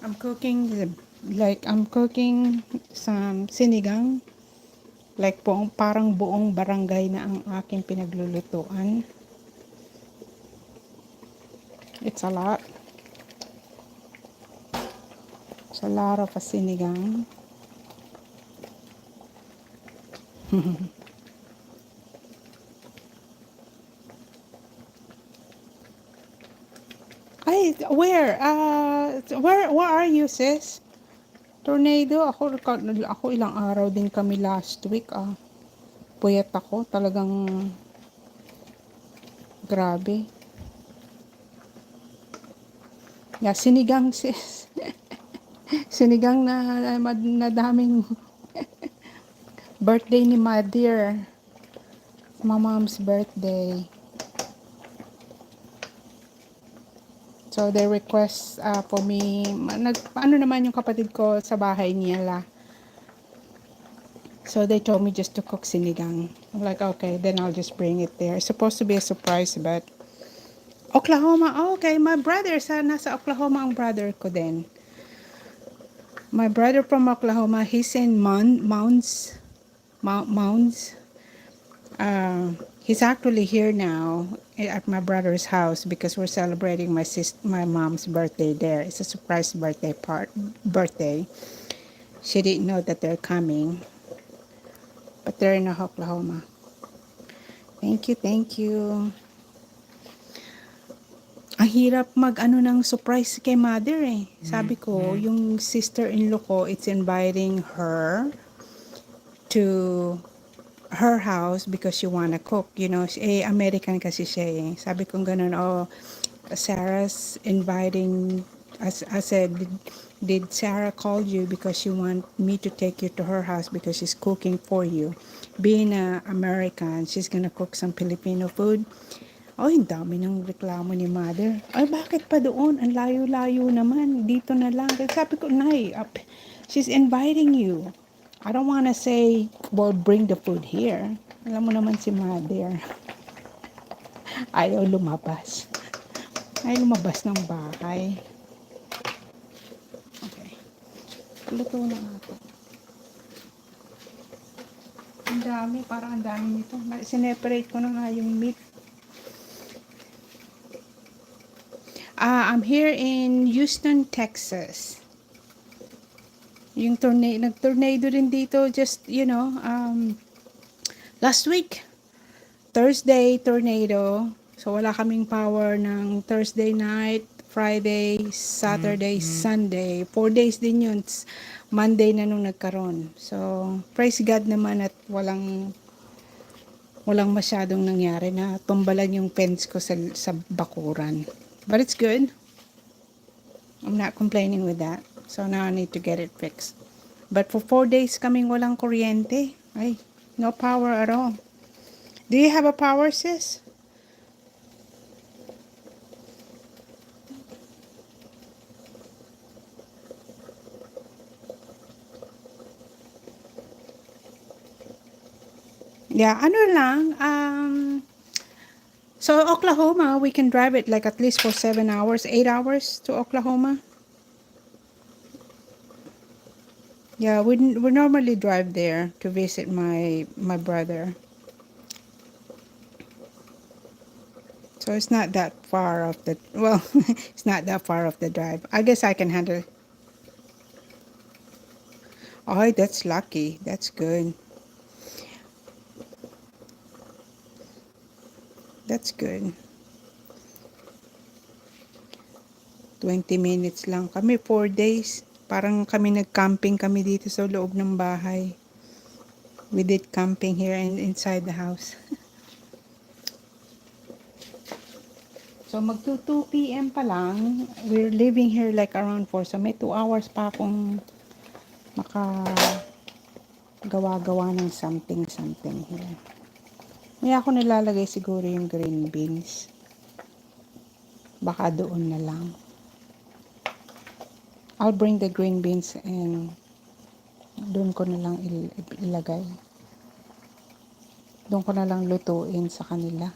I'm cooking some sinigang. Like parang buong barangay na ang aking pinaglulutuan. It's a lot. It's a lot of a sinigang. Ay, where are you, sis? Tornado, ako ilang araw din kami last week, Puyat ako, talagang grabe. Yeah, sinigang, sis. Sinigang na daming birthday ni Mother. My mom's birthday. So they request for me, ano naman yung kapatid ko sa bahay nila. So they told me just to cook sinigang. I'm like, okay, then I'll just bring it there. It's supposed to be a surprise, but Oklahoma, okay, my brother, nasa Oklahoma ang brother ko din. My brother from Oklahoma, he's in Mounds. He's actually here now at my brother's house because we're celebrating my mom's birthday there. It's a surprise birthday. She didn't know that they're coming, but they're in Oklahoma. Thank you, thank you. Ang hirap mag-ano ng surprise kay Mother eh. Sabi ko, yung sister-in-law ko, it's inviting her to her house because she wanna cook. You know, American kasi siya eh. Sabi ko ganun, Sarah's inviting, I said, did Sarah call you because she want me to take you to her house because she's cooking for you? Being an American, she's gonna cook some Filipino food. Ay, ang dami ng reklamo ni Mother. Ay, bakit pa doon? Ang layo-layo naman. Dito na lang. Sabi ko, Nay, she's inviting you. I don't wanna say, well, bring the food here. Alam mo naman si Mother. Ayaw lumabas. Ayaw lumabas ng bahay. Okay. Luto na nga ito. Ang dami, parang ang dami nito. Sineparate ko na nga yung meat. I'm here in Houston, Texas. Yung nag-tornado rin dito just, last week. Thursday, tornado. So, wala kaming power ng Thursday night, Friday, Saturday, Sunday. 4 days din yun. Monday na nung nagkaroon. So, praise God naman at walang masyadong nangyari na tumbalan yung fence ko sa bakuran. But it's good. I'm not complaining with that. So now I need to get it fixed. But for 4 days kaming walang kuryente. Ay, no power at all. Do you have a power, sis? Yeah, ano lang, so Oklahoma, we can drive it like at least for 7 hours, 8 hours to Oklahoma. Yeah, we normally drive there to visit my brother. So it's not that far off the, well, it's not that far off the drive. I guess I can handle it. Oh, that's lucky. That's good. That's good. 20 minutes lang kami, 4 days. Parang kami nag-camping kami dito sa loob ng bahay. We did camping here and inside the house. So mag 2 p.m. pa lang. We're living here like around 4. So may 2 hours pa akong makagawa-gawa ng something here. May ako nilalagay siguro yung green beans. Baka doon na lang. I'll bring the green beans and doon ko na lang ilagay. Doon ko na lang lutuin sa kanila.